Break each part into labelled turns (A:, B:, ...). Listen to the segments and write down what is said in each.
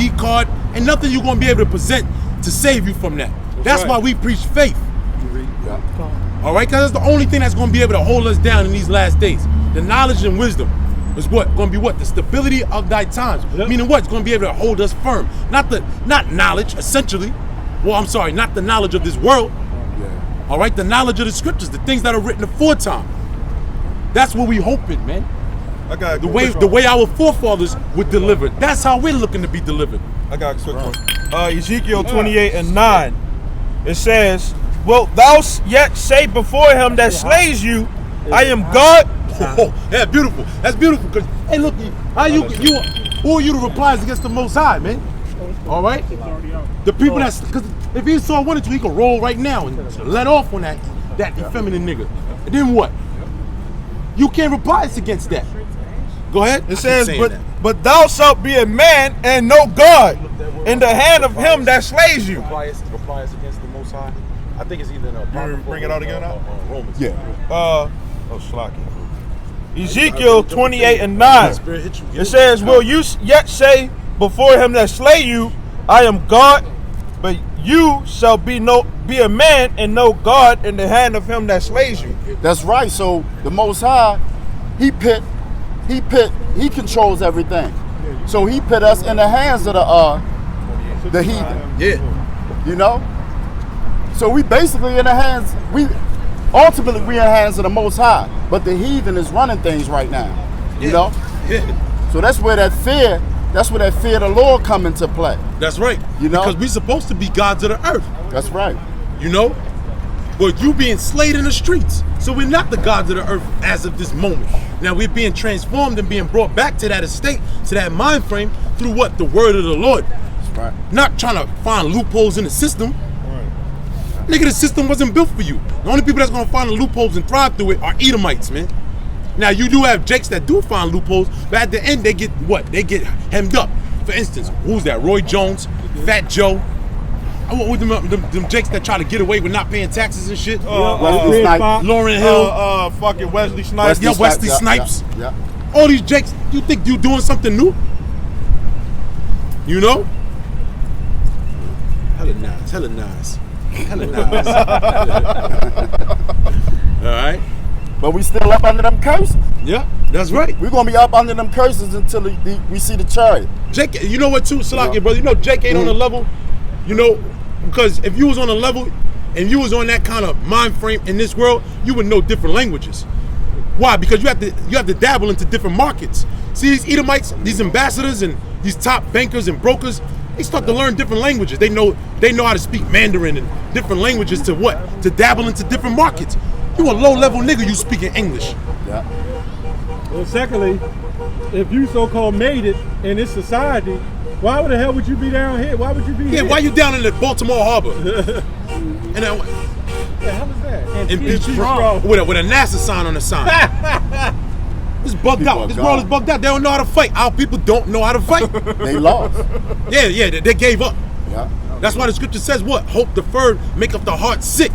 A: ID card, and nothing you're gonna be able to present to save you from that. That's why we preach faith. All right, because that's the only thing that's gonna be able to hold us down in these last days. The knowledge and wisdom is gonna be what? The stability of thy times. Meaning what? It's gonna be able to hold us firm. Not knowledge, essentially. Well, I'm sorry, not the knowledge of this world. All right, the knowledge of the scriptures, the things that are written aforetime. That's what we hoping, man.
B: I got
A: the way our forefathers were delivered. That's how we're looking to be delivered.
B: I got a quick one. Ezekiel 28:9. It says, "Wilt thou yet say before him that slays you, I am God?"
A: Oh, that's beautiful. That's beautiful. Cause hey, look, who are you to reply against the Most High, man? All right. The people because if he saw wanted to, he could roll right now and let off on that effeminate nigga. And then what? You can't reply against that. Go ahead.
B: It says, but thou shalt be a man and no God in the hand of him that slays you.
C: Reply us against the Most High. I think it's either in a
B: bring it out again now?
C: Romans.
A: Yeah.
B: Slaki. Ezekiel 28:9. It says, "Will you yet say before him that slay you, I am God? But you shall be a man and no God in the hand of him that slays you."
D: That's right. So the Most High, he controls everything. So he put us in the hands of the heathen.
A: Yeah.
D: You know? So we basically in the hands, ultimately we in the hands of the Most High. But the heathen is running things right now. You know?
A: Yeah.
D: So that's where that fear of the Lord come into play.
A: That's right.
D: You know?
A: Because we're supposed to be gods of the earth.
D: That's right.
A: You know? But you being slayed in the streets. So we're not the gods of the earth as of this moment. Now we're being transformed and being brought back to that estate, to that mind frame through what? The word of the Lord.
D: That's right.
A: Not trying to find loopholes in the system. Nigga, the system wasn't built for you. The only people that's gonna find the loopholes and thrive through it are Edomites, man. Now you do have jakes that do find loopholes, but at the end they get what? They get hemmed up. For instance, who's that? Roy Jones, Fat Joe. I want with them jakes that try to get away with not paying taxes and shit.
D: Wesley Snipes.
A: Lauren Hill.
B: Fucking Wesley Snipes.
A: Wesley Snipes.
D: Yeah.
A: All these jakes, you think you doing something new? You know? Hella nice. All right.
D: But we still up under them curses.
A: Yeah, that's right.
D: We're gonna be up under them curses until we see the chariot.
A: Jake, you know what too, Salakia, brother? You know Jake ain't on the level, you know, because if you was on a level and you was on that kind of mind frame in this world, you would know different languages. Why? Because you have to dabble into different markets. See these Edomites, these ambassadors and these top bankers and brokers, they start to learn different languages. They know how to speak Mandarin and different languages to what? To dabble into different markets. You a low-level nigga, you speaking English.
D: Yeah.
E: Well, secondly, if you so-called made it in this society, why the hell would you be down here? Why would you be here?
A: Yeah, why you down in the Baltimore Harbor? And then,
E: the hell is that?
A: in Beach Strong. With a NASA sign on the sign. It's bugged out. This world is bugged out. They don't know how to fight. Our people don't know how to fight.
D: They lost.
A: Yeah, they gave up.
D: Yeah.
A: That's why the scripture says what? Hope deferred make up the heart sick.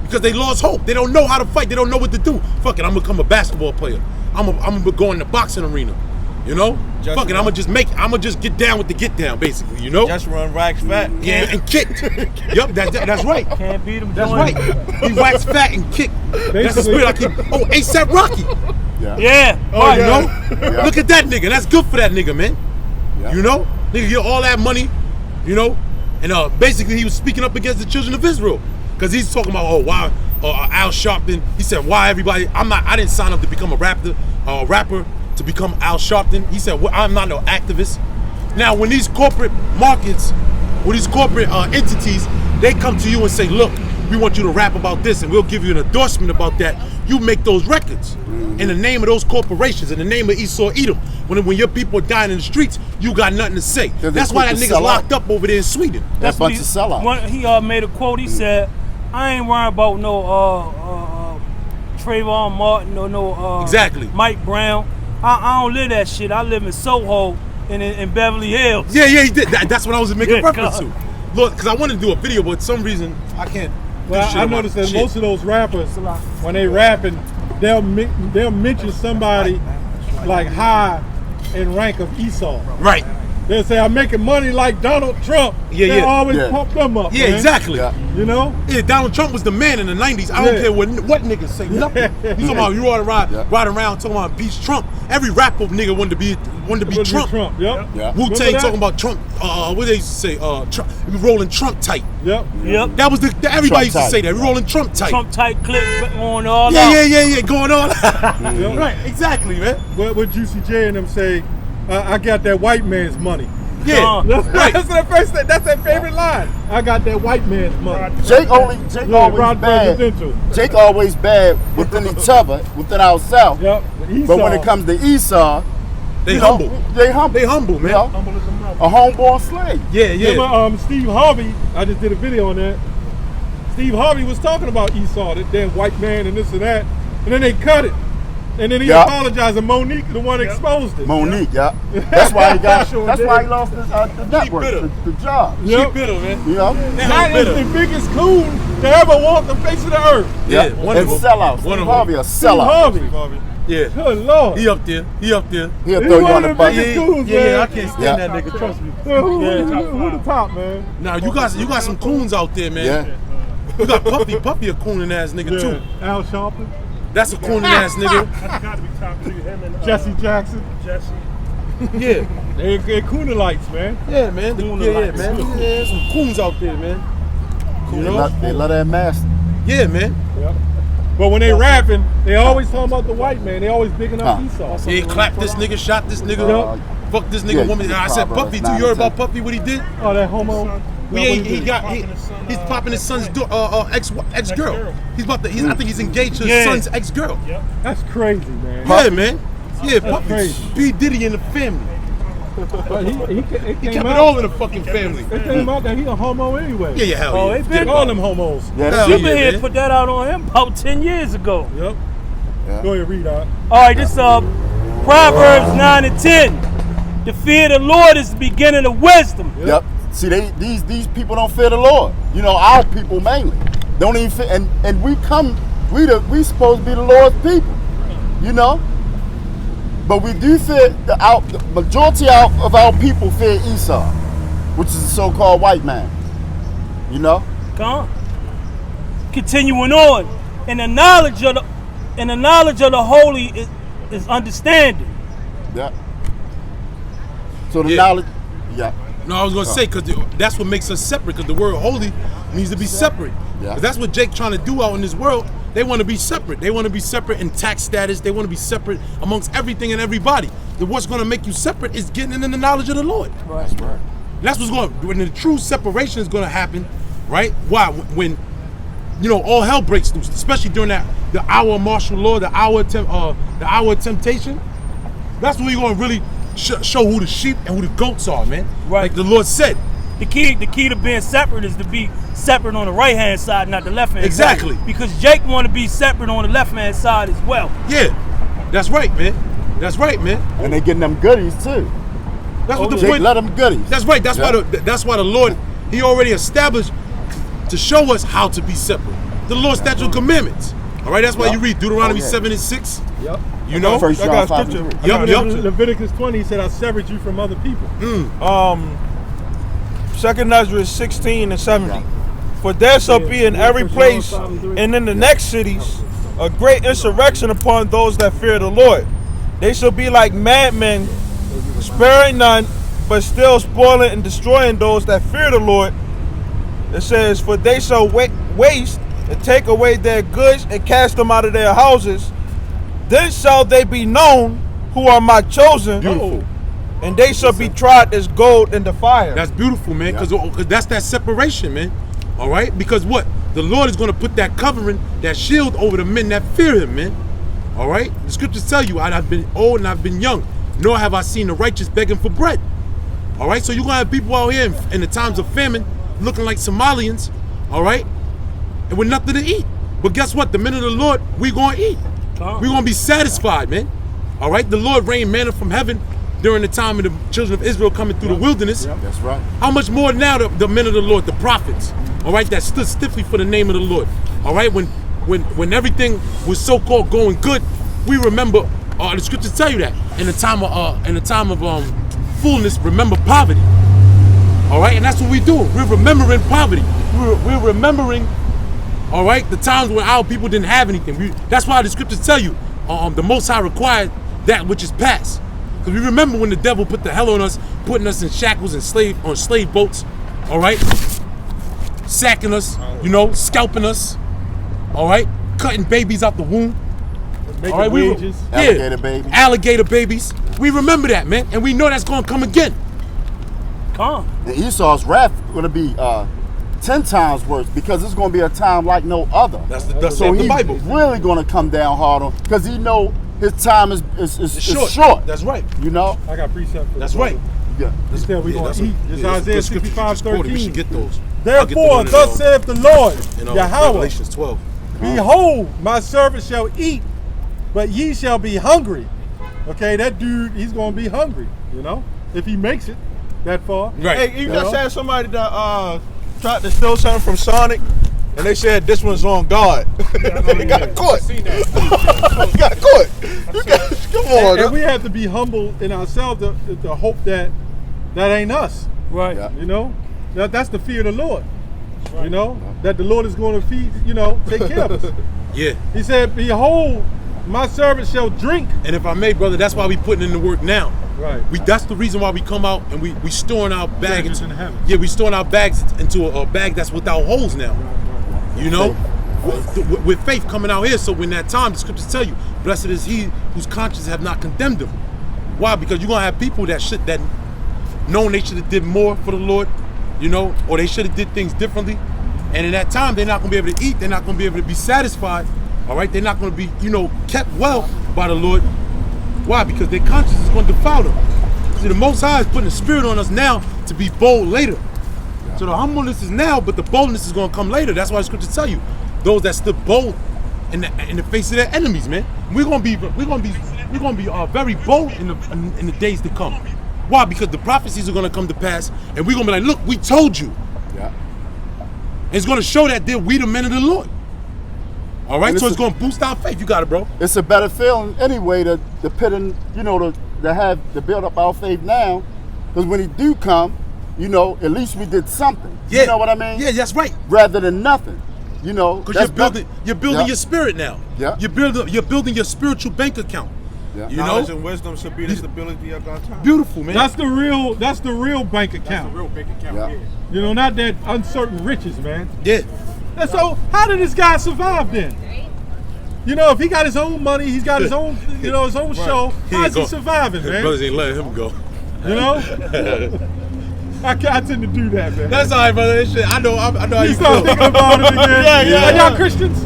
A: Because they lost hope. They don't know how to fight. They don't know what to do. Fuck it, I'm gonna become a basketball player. I'm gonna go in the boxing arena. You know? Fuck it, I'm gonna just get down with the get down, basically, you know?
B: Just run wax fat.
A: Yeah, and kicked. Yup, that's right.
F: Can't beat him.
A: That's right. He wax fat and kick. That's the spirit I keep. Oh, ASAP Rocky.
F: Yeah.
A: Oh, you know? Yeah. Look at that nigga. That's good for that nigga, man. Yeah. You know? Nigga get all that money, you know? And basically he was speaking up against the children of Israel. Because he's talking about, why Al Sharpton. He said, why everybody, I didn't sign up to become a rapper to become Al Sharpton. He said, well, I'm not no activist. Now, when these corporate markets, when these corporate entities, they come to you and say, look, we want you to rap about this and we'll give you an endorsement about that. You make those records in the name of those corporations, in the name of Esau Edom. When your people are dying in the streets, you got nothing to say. That's why that nigga's locked up over there in Sweden.
D: That's bunch of sellouts.
F: He made a quote. He said, I ain't worrying about no Trayvon Martin or no
A: exactly
F: Mike Brown. I don't live that shit. I live in Soho in Beverly Hills.
A: Yeah, he did. That's what I was making reference to. Look, because I wanted to do a video, but for some reason I can't.
E: Well, I noticed that most of those rappers, when they rapping, they'll mention somebody like high in rank of Esau.
A: Right.
E: They'll say, I'm making money like Donald Trump.
A: Yeah,
E: They
A: yeah.
E: always
D: Yeah.
E: pump them up,
A: Yeah,
E: man.
A: exactly.
D: Yeah.
E: You know?
A: Yeah, Donald Trump was the man in the 90s. I don't
E: Yeah.
A: care what niggas say, nothing. You talking about you ride around talking about impeach Trump. Every rap up nigga wanted to be Trump.
E: Yep.
D: Yeah.
A: Wu-Tang
E: Remember that?
A: talking about Trump. What they used to say? Trump. We rolling Trump tight.
E: Yep.
F: Yep.
A: That was everybody
D: Trump
A: used to
D: tight.
A: say that. We rolling Trump tight.
F: Trump tight clip on all
A: Yeah,
F: out.
A: yeah, going on.
E: Yep.
A: Right, exactly, man.
E: What Juicy J and them say, I got that white man's money.
A: Yeah, right.
E: That's their favorite line. I got that white man's money.
D: Jake always
E: Rod
D: bad.
E: Presidential.
D: Jake always bad within each other, within ourselves.
E: Yep.
D: But when it comes to Esau,
A: They
D: you
A: humble.
D: know, they humble.
A: They humble, man.
D: You know, a homeborn slave.
A: Yeah, yeah.
E: Remember, Steve Harvey, I just did a video on that. Steve Harvey was talking about Esau, that damn white man and this and that. And then they cut it. And then he apologized, and Monique, the one exposed it.
D: Monique, yeah. That's why he got.
E: Sure
D: That's
E: did.
D: why he lost the network,
A: bitter.
D: the job.
E: Yep.
A: She bitter, man.
D: You know.
E: That is the biggest coon to ever walk the face of the earth.
A: Yeah, one
D: and
A: of them.
D: sellout.
A: One
D: Steve
A: of
D: Harvey, a
E: Steve
D: sellout.
E: Harvey.
A: Yeah.
E: Good Lord.
A: He up there.
D: He'll
E: He
D: throw you
E: one
D: on the
E: of the
D: bus.
E: biggest
A: Yeah,
E: coons,
A: yeah,
E: man.
A: I can't stand
D: Yeah.
A: that nigga. Trust me.
E: Who the top, man?
A: Now you got some coons out there, man.
D: Yeah.
A: You got Puffy a cooning ass nigga too.
E: Al Sharpton,
A: That's a cooning ass nigga.
G: That's got to be top two. Him and
E: Jesse Jackson.
G: Jesse.
A: Yeah,
E: They're coonalites, man.
A: yeah, man. Yeah, man. Yeah, some coons out there, man. You know?
D: They love that master.
A: Yeah, man.
E: Yep. But when they rapping, they always talking about the white man. They always bigging up
D: Huh.
E: Esau.
A: Yeah, he clapped this nigga, shot this nigga, fuck this nigga,
D: yeah,
A: woman. And I said
D: Proverbs
A: Puffy too.
D: 9
A: You heard
D: and
A: about
D: 10.
A: Puffy? What he did?
E: Oh, that homo.
A: He's popping his son's ex girl. I think he's engaged to his
F: Yeah.
A: son's ex girl.
E: That's crazy, man.
A: Yeah, man. Yeah, Puffy.
E: crazy.
A: P Diddy in the family.
E: But it
A: He
E: came
A: kept it
E: out.
A: all in the fucking family.
E: It came out that he a homo anyway.
A: Yeah, yeah, hell
F: Oh,
A: yeah.
F: they been
E: All them homos.
D: Yeah,
A: Hell
F: Superhead
A: yeah, man.
F: put that out on him about 10 years ago.
E: Yep.
D: Yeah.
E: Go ahead, read out.
F: All right, this Proverbs 9 and 10. The fear of the Lord is the beginning of wisdom.
D: Yep. See, these people don't fear the Lord. You know, our people mainly don't even fear. And we supposed to be the Lord's people. You know. But we do fear the majority of our people fear Esau, which is the so-called white man. You know.
F: Come on. Continuing on, and the knowledge of the holy is understanding.
D: Yeah. So the
A: Yeah.
D: knowledge. Yeah.
A: No, I was gonna say because that's what makes us separate. Because the word holy means to be separate.
D: Yeah.
A: 'Cause that's what Jake trying to do out in this world. They want to be separate. They want to be separate in tax status. They want to be separate amongst everything and everybody. What's gonna make you separate is getting in the knowledge of the Lord.
F: Right.
A: That's what's going. When the true separation is gonna happen, right? Why? When all hell breaks loose, especially during the hour of martial law, the hour of temptation. That's when we're gonna really show who the sheep and who the goats are, man.
F: Right.
A: Like the Lord said.
F: The key to being separate is to be separate on the right hand side, not the left hand
A: Exactly.
F: side. Because Jake want to be separate on the left hand side as well.
A: Yeah, that's right, man. That's right, man.
D: And they getting them goodies too.
A: That's what the
D: Jake
A: point.
D: let them goodies.
A: That's right. That's
D: Yeah.
A: why the Lord, He already established to show us how to be separate. The Lord's statute and commandments. All right. That's why you read Deuteronomy 7 and 6.
E: Yep.
A: You know.
D: First
B: I
D: John
B: got
D: 5
B: scripture.
D: and 3.
A: Yup.
E: Leviticus 20 said, I severed you from other people.
B: 2nd Ezra 16 and 70. For there shall be in every place and in the next cities a great insurrection upon those that fear the Lord. They shall be like madmen, sparing none, but still spoiling and destroying those that fear the Lord. It says, for they shall waste and take away their goods and cast them out of their houses. Then shall they be known who are my chosen.
A: Beautiful.
B: And they shall be tried as gold in the fire.
A: That's beautiful, man. Because that's that separation, man. All right. Because what the Lord is going to put that covering, that shield over the men that fear Him, man. All right. The scriptures tell you, I've been old and I've been young, nor have I seen the righteous begging for bread. All right. So you're gonna have people out here in the times of famine, looking like Somalians. All right. And with nothing to eat. But guess what? The men of the Lord, we gonna eat. We're gonna be satisfied, man. All right. The Lord rained manna from heaven during the time of the children of Israel coming through the wilderness.
D: That's right.
A: How much more now the men of the Lord, the prophets, all right, that stood stiffly for the name of the Lord. All right, when everything was so-called going good, we remember the scriptures tell you that in the time of fullness, remember poverty. All right, and that's what we do. We're remembering poverty. We're remembering, all right, the times when our people didn't have anything. That's why the scriptures tell you, the Most High required that which is past. Because we remember when the devil put the hell on us, putting us in shackles and slave boats, all right, sacking us, you know, scalping us, all right, cutting babies out the womb. All right,
D: alligator babies.
A: Alligator babies. We remember that, man, and we know that's gonna come again.
F: Come.
D: And Esau's wrath going to be 10 times worse because it's going to be a time like no other.
A: That's
D: so
A: the
D: he's
A: Bible.
D: really going to come down hard on because he know his time is short.
A: That's right.
D: You know.
E: I got precept for
A: That's right.
D: Yeah.
E: Instead we going to eat. It's Isaiah 65:13.
A: We should get those.
E: Therefore, thus saith the Lord,
A: in
E: Yahweh,
A: Revelations 12.
E: behold, my servant shall eat, but ye shall be hungry. Okay, that dude, he's going to be hungry, you know, if he makes it that far.
A: Right.
B: Hey, you just had somebody that tried to steal something from Sonic, and they said this one's on God. They got caught. Got caught. Come on.
E: And we have to be humble in ourselves to hope that ain't us.
F: Right.
D: Yeah.
E: You know, that's the fear of the Lord. You know, that the Lord is going to feed, you know, take care of us.
A: Yeah.
E: He said, behold, my servant shall drink.
A: And if I may, brother, that's why we putting in the work now.
E: Right.
A: That's the reason why we come out and we storing our bag
E: Treasures
A: into
E: in heaven.
A: Yeah, we storing our bags into a bag that's without holes now. You know, with faith coming out here. So when that time, the scriptures tell you, blessed is he whose conscience have not condemned him. Why? Because you're gonna have people that known they should have did more for the Lord, you know, or they should have did things differently. And in that time, they're not gonna be able to eat. They're not gonna be able to be satisfied. All right, they're not gonna be, you know, kept well by the Lord. Why? Because their conscience is going to defile them. See, the Most High is putting a spirit on us now to be bold later. So the humbleness is now, but the boldness is going to come later. That's why the scriptures tell you, those that stood bold in the face of their enemies, man. We're going to be very bold in the days to come. Why? Because the prophecies are going to come to pass, and we're going to be like, look, we told you.
D: Yeah.
A: And it's going to show that we the men of the Lord. All right, so it's going to boost our faith. You got it, bro.
D: It's a better feeling anyway to put in, you know, to build up our faith now, because when he do come, you know, at least we did something.
A: Yeah.
D: You know what I mean?
A: Yeah, that's right.
D: Rather than nothing, you know.
A: Because you're building your spirit now.
D: Yeah.
A: You're building your spiritual bank account.
D: Yeah.
A: You
B: Knowledge
A: know,
B: and wisdom should be the stability of our time.
A: beautiful, man.
E: That's the real bank account.
C: That's the real bank account.
D: Yeah.
E: You know, not that uncertain riches, man.
A: Yeah.
E: And so, how did this guy survive then? You know, if he got his own money, he's got his own, you know, his own show. How's he surviving,
A: His
E: man?
A: brothers ain't letting him go.
E: You know, I tend to do that, man.
A: That's all right, brother. This shit, I know how
E: You
A: you
E: start
A: feel.
E: thinking about it again.
A: Yeah.
E: Are y'all Christians?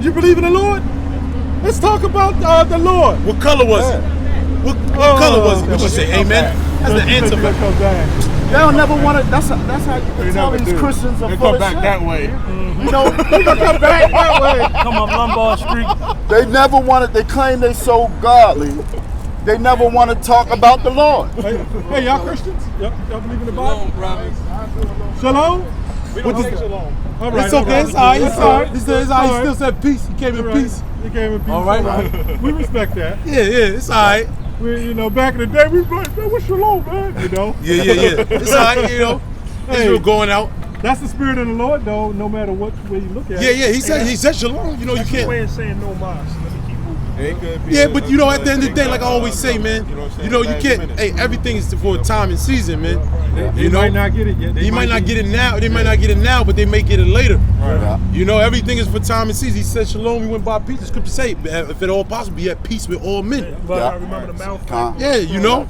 E: You believe in the Lord? Let's talk about the Lord.
A: What color was it? What color was it? What you say, amen? That's the answer.
E: Let's go back.
D: They don't never want to. That's how you can tell these Christians are
B: They
D: full
B: come
D: of
B: back
D: shit.
B: that way.
D: You know, they come back that way.
F: Come up Lombard Street.
D: They never wanted. They claim they so godly. They never want to talk about the Lord.
E: Hey, y'all Christians? Y'all believe in the Bible? Shalom?
C: We don't say shalom.
E: All right.
A: It's okay. It's all right. It's all right. It's all right. He still said peace. He came in peace.
E: He came in peace.
A: All right.
E: We respect that.
A: Yeah. It's all right.
E: We, you know, back in the day, we was like, man, what's shalom, man? You know?
A: Yeah. It's all right. You know, Israel going out.
E: That's the spirit of the Lord, though, no matter what way you look at it.
A: Yeah. He said shalom. You know, you
G: That's the way
A: can't.
G: of saying no mas. Let me keep moving.
B: It could be
A: Yeah, but you know, at the end of the day, like I always say, man, you know, you can't. Hey, everything is for a time and season, man.
E: They might not get it yet.
A: He might not get it now. They might not get it now, but they may get it later.
D: Yeah.
A: You know, everything is for time and season. He said, "Shalom." We went by peace. The scripture say, "If at all possible, be at peace with all men."
G: But
D: Yeah.
G: I remember the mouth.
A: Yeah, you know.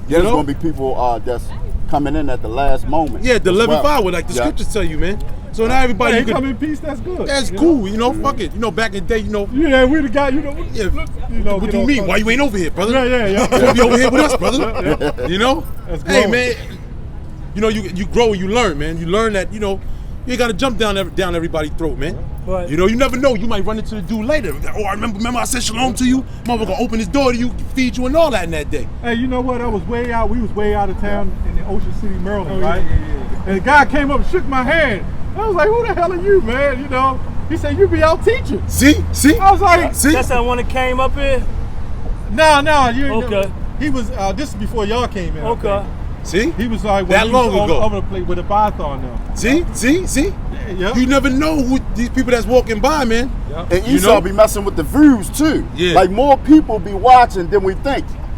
D: There's
A: know?
D: gonna be people that's coming in at the last moment.
A: Yeah, the
D: as
A: 11th
D: well.
A: hour, like the
D: Yeah.
A: scriptures tell you, man. So now everybody,
E: Hey,
A: you could-
E: come in peace, that's good.
A: that's
E: you know?
A: cool. You know, fuck it. You know, back in the day, you know.
E: Yeah, we the guy, you know.
A: Yeah.
E: You know,
A: What do you mean? Why you ain't over here, brother?
E: Yeah.
A: You wanna be over here with us, brother? You know?
E: That's
A: Hey,
E: growing.
A: man. You know, you grow and you learn, man. You learn that, you know, you ain't gotta jump down everybody's throat, man.
F: Right.
A: You know, you never know. You might run into the dude later. Oh, I remember I said shalom to you. Mother gonna open his door to you, feed you and all that in that day.
E: Hey, you know what? I was way out. We was way out of town in the Ocean City, Maryland, right? And the guy came up and shook my hand. I was like, "Who the hell are you, man?" You know. He said, "You be out teaching."
A: See?
E: I was like,
A: See?
F: That's that one that came up here?
E: "No, you."
F: Okay.
E: He was. This is before y'all came in.
F: Okay.
A: See?
E: He was like
A: that long ago.
E: Over the place with a Python now.
A: See?
E: Yeah.
A: You never know who these people that's walking by, man.
E: Yeah.
D: And Esau be messing with the views too.
A: Yeah.
D: Like more people be watching than we think.